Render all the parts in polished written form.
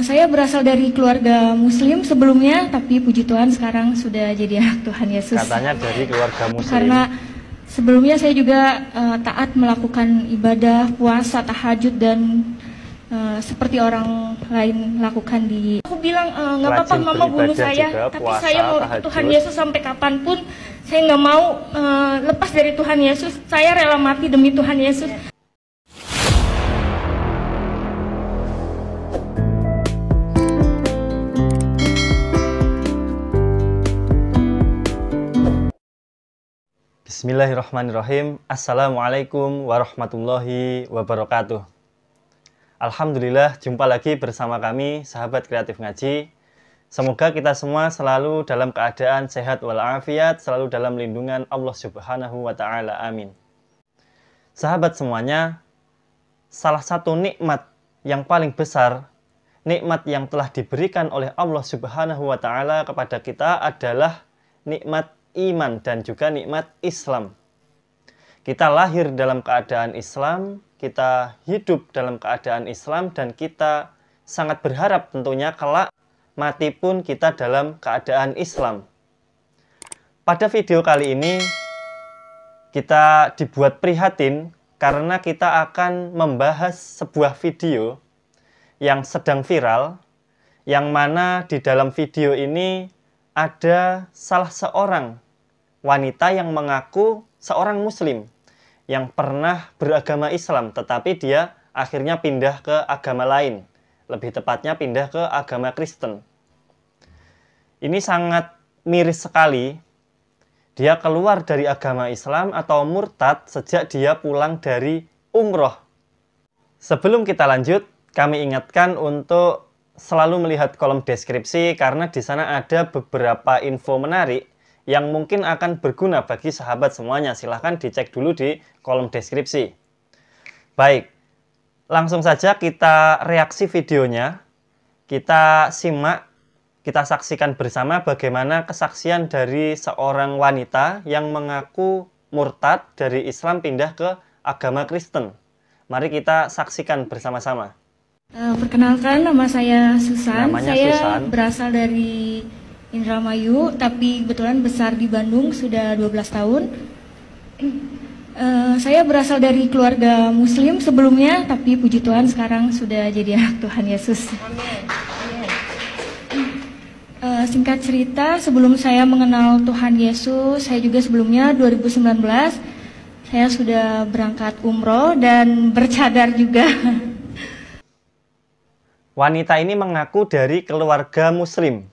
Saya berasal dari keluarga Muslim sebelumnya, tapi puji Tuhan sekarang sudah jadi anak Tuhan Yesus. Katanya dari keluarga Muslim. Karena sebelumnya saya juga taat melakukan ibadah, puasa, tahajud dan seperti orang lain lakukan di. Aku bilang nggak apa-apa mama bunuh saya, juga, tapi puasa, saya mau tahajud. Tuhan Yesus sampai kapanpun. Saya nggak mau lepas dari Tuhan Yesus. Saya rela mati demi Tuhan Yesus. Bismillahirrahmanirrahim. Assalamualaikum warahmatullahi wabarakatuh. Alhamdulillah, jumpa lagi bersama kami, sahabat kreatif ngaji. Semoga kita semua selalu dalam keadaan sehat walafiat, selalu dalam lindungan Allah Subhanahu wa Ta'ala. Amin. Sahabat semuanya, salah satu nikmat yang paling besar, nikmat yang telah diberikan oleh Allah Subhanahu wa Ta'ala kepada kita adalah nikmat iman dan juga nikmat Islam. Kita lahir dalam keadaan Islam, kita hidup dalam keadaan Islam, dan kita sangat berharap tentunya kelak mati pun kita dalam keadaan Islam. Pada video kali ini kita dibuat prihatin karena kita akan membahas sebuah video yang sedang viral, yang mana di dalam video ini ada salah seorang wanita yang mengaku seorang Muslim yang pernah beragama Islam, tetapi dia akhirnya pindah ke agama lain. Lebih tepatnya pindah ke agama Kristen. Ini sangat miris sekali. Dia keluar dari agama Islam atau murtad sejak dia pulang dari umroh. Sebelum kita lanjut, kami ingatkan untuk selalu melihat kolom deskripsi karena di sana ada beberapa info menarik yang mungkin akan berguna bagi sahabat semuanya. Silahkan dicek dulu di kolom deskripsi. Baik, langsung saja kita reaksi videonya. Kita simak, kita saksikan bersama bagaimana kesaksian dari seorang wanita yang mengaku murtad dari Islam pindah ke agama Kristen. Mari kita saksikan bersama-sama. Perkenalkan, nama saya Susan. Namanya saya Susan. Berasal dari Indramayu, tapi kebetulan besar di Bandung sudah 12 tahun. Saya berasal dari keluarga Muslim sebelumnya, tapi puji Tuhan sekarang sudah jadi anak Tuhan Yesus. Singkat cerita, sebelum saya mengenal Tuhan Yesus, saya juga sebelumnya 2019 saya sudah berangkat umroh dan bercadar juga. Wanita ini mengaku dari keluarga Muslim.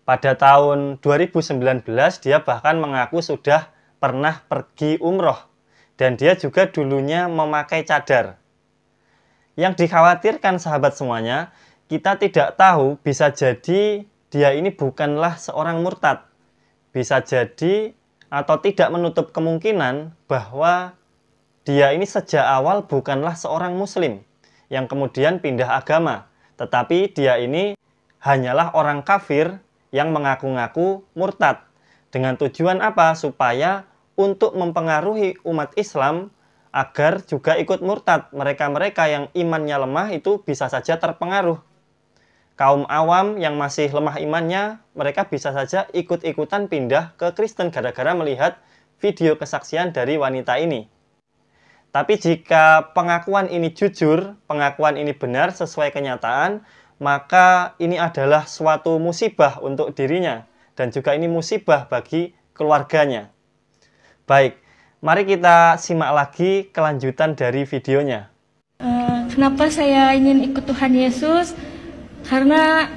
Pada tahun 2019 dia bahkan mengaku sudah pernah pergi umroh. Dan dia juga dulunya memakai cadar. Yang dikhawatirkan sahabat semuanya, kita tidak tahu, bisa jadi dia ini bukanlah seorang murtad. Bisa jadi atau tidak menutup kemungkinan bahwa dia ini sejak awal bukanlah seorang Muslim yang kemudian pindah agama. Tetapi dia ini hanyalah orang kafir yang mengaku-ngaku murtad. Dengan tujuan apa? Supaya untuk mempengaruhi umat Islam agar juga ikut murtad. Mereka-mereka yang imannya lemah itu bisa saja terpengaruh. Kaum awam yang masih lemah imannya, mereka bisa saja ikut-ikutan pindah ke Kristen gara-gara melihat video kesaksian dari wanita ini. Tapi jika pengakuan ini jujur, pengakuan ini benar sesuai kenyataan, maka ini adalah suatu musibah untuk dirinya dan juga ini musibah bagi keluarganya. Baik, mari kita simak lagi kelanjutan dari videonya. Kenapa saya ingin ikut Tuhan Yesus? Karena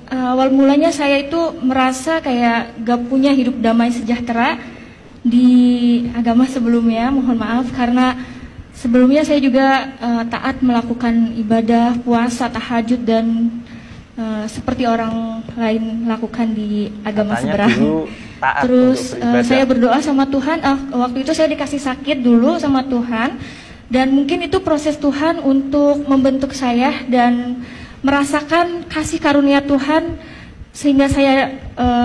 awal mulanya saya itu merasa kayak gak punya hidup damai sejahtera di agama sebelumnya. Mohon maaf karena sebelumnya saya juga taat melakukan ibadah, puasa, tahajud dan seperti orang lain lakukan di agama seberang. Terus saya berdoa sama Tuhan. Waktu itu saya dikasih sakit dulu sama Tuhan, dan mungkin itu proses Tuhan untuk membentuk saya dan merasakan kasih karunia Tuhan sehingga saya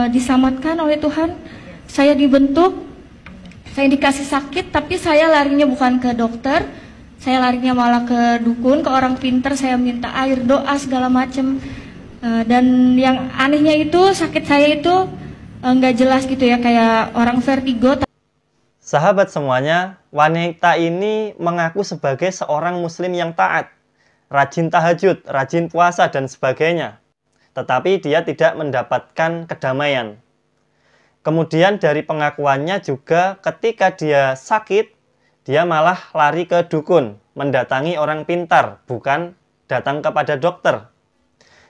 diselamatkan oleh Tuhan. Saya dibentuk. Saya dikasih sakit, tapi saya larinya bukan ke dokter. Saya larinya malah ke dukun, ke orang pintar. Saya minta air, doa, segala macam. Dan yang anehnya itu sakit saya itu nggak jelas gitu ya, kayak orang vertigo. Sahabat semuanya, wanita ini mengaku sebagai seorang muslim yang taat, rajin tahajud, rajin puasa, dan sebagainya. Tetapi dia tidak mendapatkan kedamaian. Kemudian dari pengakuannya juga ketika dia sakit, dia malah lari ke dukun, mendatangi orang pintar, bukan datang kepada dokter.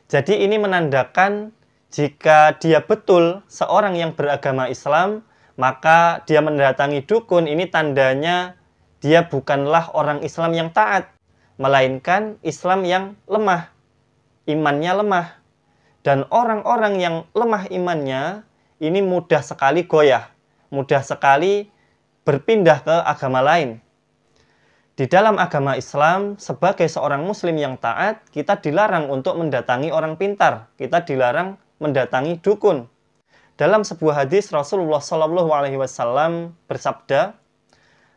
Jadi ini menandakan jika dia betul seorang yang beragama Islam, maka dia mendatangi dukun, ini tandanya dia bukanlah orang Islam yang taat, melainkan Islam yang lemah, imannya lemah. Dan orang-orang yang lemah imannya ini mudah sekali goyah, mudah sekali berpindah ke agama lain. Di dalam agama Islam, sebagai seorang muslim yang taat, kita dilarang untuk mendatangi orang pintar, kita dilarang mendatangi dukun. Dalam sebuah hadis Rasulullah SAW bersabda,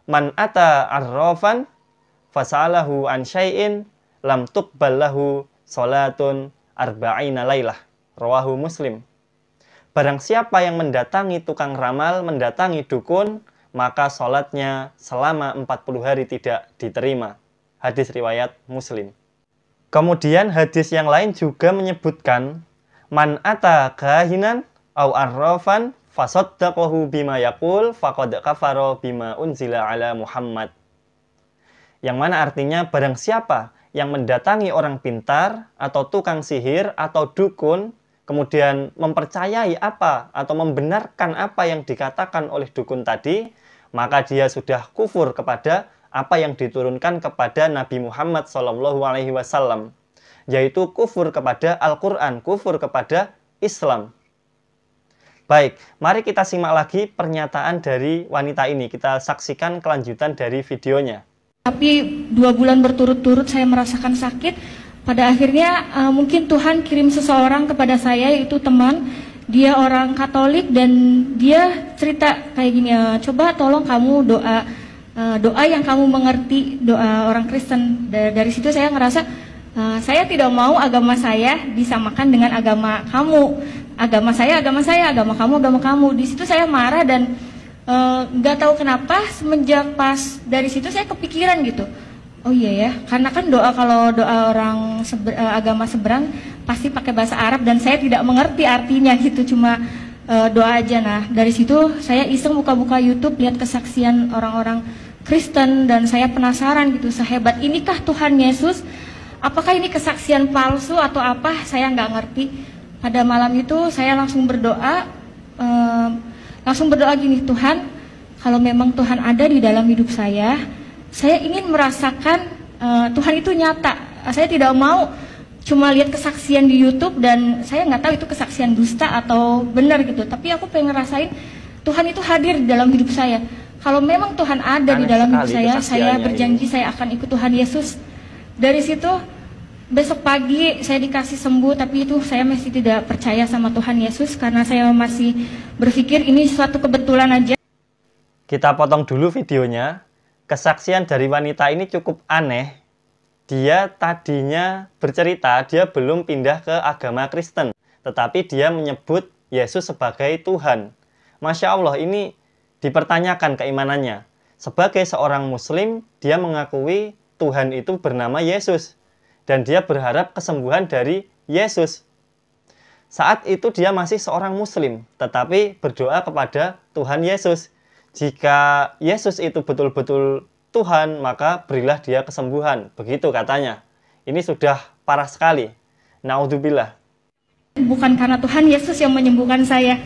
"Man ata arrafan fasa'alahu an syai'in lam tuqbal lahu salatun arba'ina lailah." Rawahu Muslim. Barang siapa yang mendatangi tukang ramal, mendatangi dukun, maka salatnya selama 40 hari tidak diterima. Hadis riwayat Muslim. Kemudian hadis yang lain juga menyebutkan, "Man ata kahinan au arrafan fasaddaqahu bima yaqul faqad kafara bima unzila ala Muhammad." Yang mana artinya barang siapa yang mendatangi orang pintar atau tukang sihir atau dukun, kemudian mempercayai apa atau membenarkan apa yang dikatakan oleh dukun tadi, maka dia sudah kufur kepada apa yang diturunkan kepada Nabi Muhammad SAW, yaitu kufur kepada Al-Quran, kufur kepada Islam. Baik, mari kita simak lagi pernyataan dari wanita ini. Kita saksikan kelanjutan dari videonya. Tapi 2 bulan berturut-turut saya merasakan sakit. Pada akhirnya mungkin Tuhan kirim seseorang kepada saya, yaitu teman. Dia orang Katolik dan dia cerita kayak gini, "Coba tolong kamu doa yang kamu mengerti, doa orang Kristen." Dari situ saya ngerasa saya tidak mau agama saya disamakan dengan agama kamu. Agama saya, agama kamu. Di situ saya marah dan nggak tahu kenapa semenjak pas dari situ saya kepikiran gitu. Oh iya ya, karena kan kalau doa orang agama seberang pasti pakai bahasa Arab dan saya tidak mengerti artinya gitu, cuma doa aja. Nah dari situ saya iseng buka-buka YouTube, lihat kesaksian orang-orang Kristen dan saya penasaran gitu, sehebat inikah Tuhan Yesus? Apakah ini kesaksian palsu atau apa? Saya nggak ngerti. Pada malam itu saya langsung berdoa gini, "Tuhan, kalau memang Tuhan ada di dalam hidup saya ingin merasakan Tuhan itu nyata. Saya tidak mau cuma lihat kesaksian di YouTube dan saya nggak tahu itu kesaksian dusta atau benar gitu. Tapi aku pengen ngerasain Tuhan itu hadir di dalam hidup saya. Kalau memang Tuhan ada di dalam hidup saya berjanji saya akan ikut Tuhan Yesus." Dari situ besok pagi saya dikasih sembuh, tapi itu saya masih tidak percaya sama Tuhan Yesus karena saya masih berpikir ini suatu kebetulan aja. Kita potong dulu videonya. Kesaksian dari wanita ini cukup aneh. Dia tadinya bercerita dia belum pindah ke agama Kristen, tetapi dia menyebut Yesus sebagai Tuhan. Masya Allah, ini dipertanyakan keimanannya. Sebagai seorang Muslim, dia mengakui Tuhan itu bernama Yesus. Dan dia berharap kesembuhan dari Yesus. Saat itu dia masih seorang Muslim, tetapi berdoa kepada Tuhan Yesus. Jika Yesus itu betul-betul Tuhan, maka berilah dia kesembuhan. Begitu katanya. Ini sudah parah sekali. Naudzubillah. Bukan karena Tuhan Yesus yang menyembuhkan saya.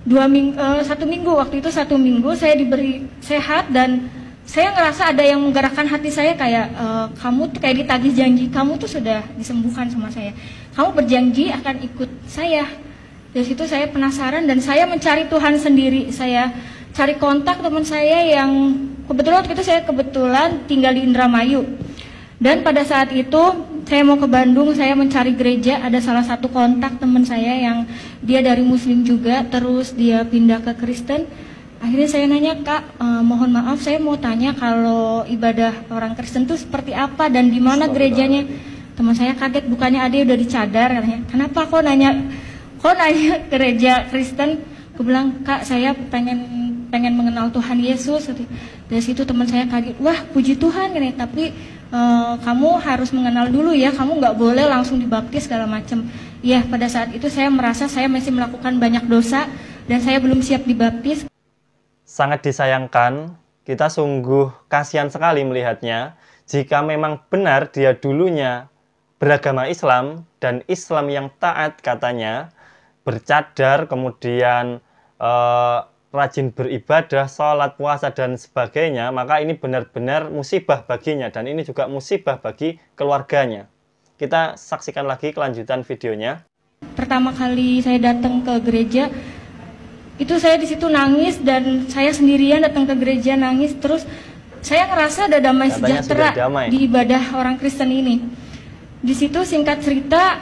1 minggu, waktu itu 1 minggu saya diberi sehat dan saya ngerasa ada yang menggerakkan hati saya kayak kamu tuh kayak ditagih janji, kamu tuh sudah disembuhkan sama saya. Kamu berjanji akan ikut saya. Dari situ saya penasaran dan saya mencari Tuhan sendiri. Saya cari kontak teman saya yang kebetulan waktu itu saya tinggal di Indramayu. Dan pada saat itu saya mau ke Bandung, saya mencari gereja, ada salah satu kontak teman saya yang dia dari Muslim juga, terus dia pindah ke Kristen. Akhirnya saya nanya, "Kak, mohon maaf saya mau tanya kalau ibadah orang Kristen itu seperti apa dan di mana gerejanya?" Teman saya kaget, bukannya ade udah dicadar katanya. Kenapa kok nanya gereja Kristen? Aku bilang, Kak, saya pengen mengenal Tuhan Yesus. Dari situ teman saya kaget, wah puji Tuhan nih, tapi kamu harus mengenal dulu ya, kamu nggak boleh langsung dibaptis segala macam. Ya, pada saat itu saya merasa saya masih melakukan banyak dosa dan saya belum siap dibaptis. Sangat disayangkan, kita sungguh kasihan sekali melihatnya. Jika memang benar dia dulunya beragama Islam dan Islam yang taat katanya, bercadar, kemudian rajin beribadah, sholat, puasa, dan sebagainya, maka ini benar-benar musibah baginya, dan ini juga musibah bagi keluarganya. Kita saksikan lagi kelanjutan videonya. Pertama kali saya datang ke gereja, itu saya di situ nangis, dan saya sendirian datang ke gereja nangis, terus saya ngerasa ada damai sejahtera di ibadah orang Kristen ini. Di situ singkat cerita,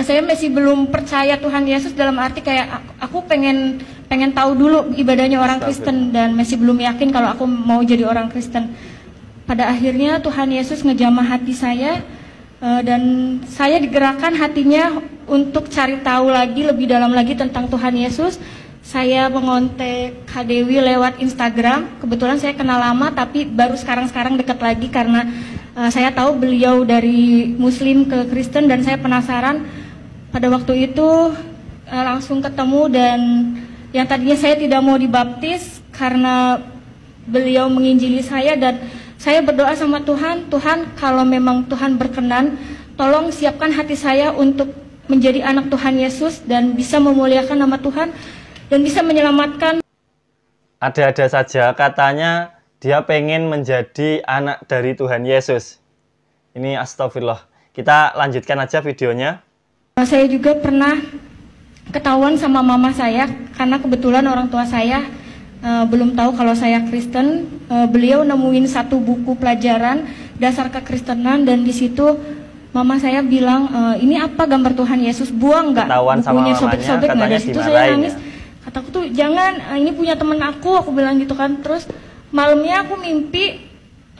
saya masih belum percaya Tuhan Yesus, dalam arti kayak aku pengen tahu dulu ibadahnya orang Kristen, dan masih belum yakin kalau aku mau jadi orang Kristen. Pada akhirnya Tuhan Yesus ngejamah hati saya, dan saya digerakkan hatinya untuk cari tahu lagi lebih dalam lagi tentang Tuhan Yesus. Saya mengontak Kak Dewi lewat Instagram. Kebetulan saya kenal lama, tapi baru sekarang dekat lagi karena saya tahu beliau dari Muslim ke Kristen, dan saya penasaran. Pada waktu itu langsung ketemu, dan yang tadinya saya tidak mau dibaptis karena beliau menginjili saya, dan saya berdoa sama Tuhan, Tuhan kalau memang Tuhan berkenan, tolong siapkan hati saya untuk menjadi anak Tuhan Yesus dan bisa memuliakan nama Tuhan dan bisa menyelamatkan. Ada-ada saja katanya dia pengen menjadi anak dari Tuhan Yesus. Ini astagfirullah. Kita lanjutkan aja videonya. Saya juga pernah ketahuan sama mama saya, karena kebetulan orang tua saya belum tahu kalau saya Kristen. Beliau nemuin satu buku pelajaran dasar kekristenan, dan di situ mama saya bilang, ini apa gambar Tuhan Yesus, buang nggak bukunya, sobek-sobek nggak. Dari situ saya nangis. Kataku tuh, jangan, ini punya temen aku bilang gitu kan. Terus malamnya aku mimpi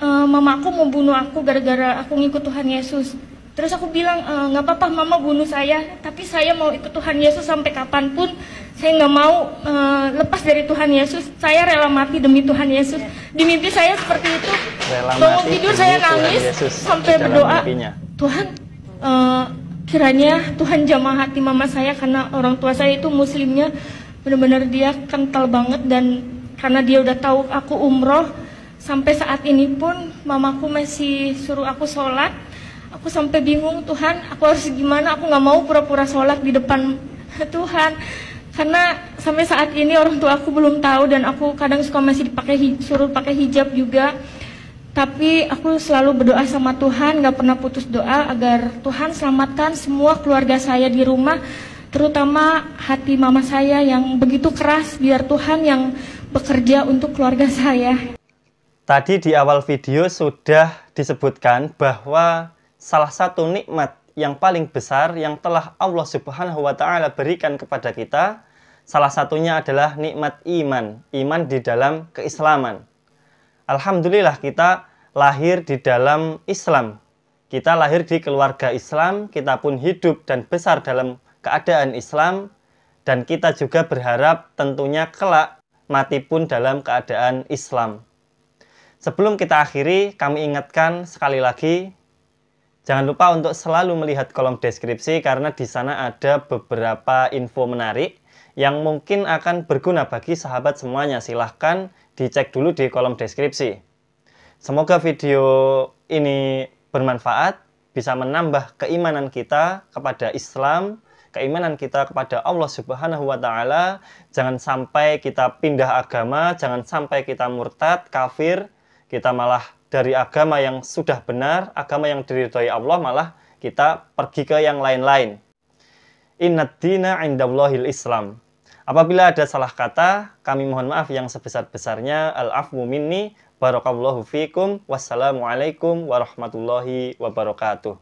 mama aku mau bunuh aku gara-gara aku ngikut Tuhan Yesus. Terus aku bilang, nggak apa-apa mama bunuh saya, tapi saya mau ikut Tuhan Yesus sampai kapanpun. Saya nggak mau lepas dari Tuhan Yesus. Saya rela mati demi Tuhan Yesus. Di mimpi saya seperti itu. Bangun tidur saya nangis sampai berdoa, Tuhan, kiranya Tuhan jamah hati mama saya, karena orang tua saya itu Muslimnya benar-benar dia kental banget, dan karena dia udah tahu aku umroh, sampai saat ini pun mamaku masih suruh aku sholat. Aku sampai bingung, Tuhan, aku harus gimana? Aku nggak mau pura-pura sholat di depan Tuhan, karena sampai saat ini orang tua aku belum tahu, dan aku kadang suka masih suruh pakai hijab juga. Tapi aku selalu berdoa sama Tuhan, nggak pernah putus doa agar Tuhan selamatkan semua keluarga saya di rumah, terutama hati mama saya yang begitu keras, biar Tuhan yang bekerja untuk keluarga saya. Tadi di awal video sudah disebutkan bahwa salah satu nikmat yang paling besar yang telah Allah Subhanahu wa Ta'ala berikan kepada kita, salah satunya adalah nikmat iman, iman di dalam keislaman. Alhamdulillah kita lahir di dalam Islam, kita lahir di keluarga Islam, kita pun hidup dan besar dalam keadaan Islam, dan kita juga berharap tentunya kelak mati pun dalam keadaan Islam. Sebelum kita akhiri, kami ingatkan sekali lagi, jangan lupa untuk selalu melihat kolom deskripsi, karena di sana ada beberapa info menarik yang mungkin akan berguna bagi sahabat semuanya. Silahkan dicek dulu di kolom deskripsi. Semoga video ini bermanfaat, bisa menambah keimanan kita kepada Islam, keimanan kita kepada Allah Subhanahu wa Ta'ala. Jangan sampai kita pindah agama, jangan sampai kita murtad, kafir, kita malah dari agama yang sudah benar, agama yang diridhoi Allah, malah kita pergi ke yang lain-lain. Innad dina indallahil Islam. Apabila ada salah kata, kami mohon maaf yang sebesar-besarnya. Al-afwu minni, barakallahu fikum, wassalamualaikum warahmatullahi wabarakatuh.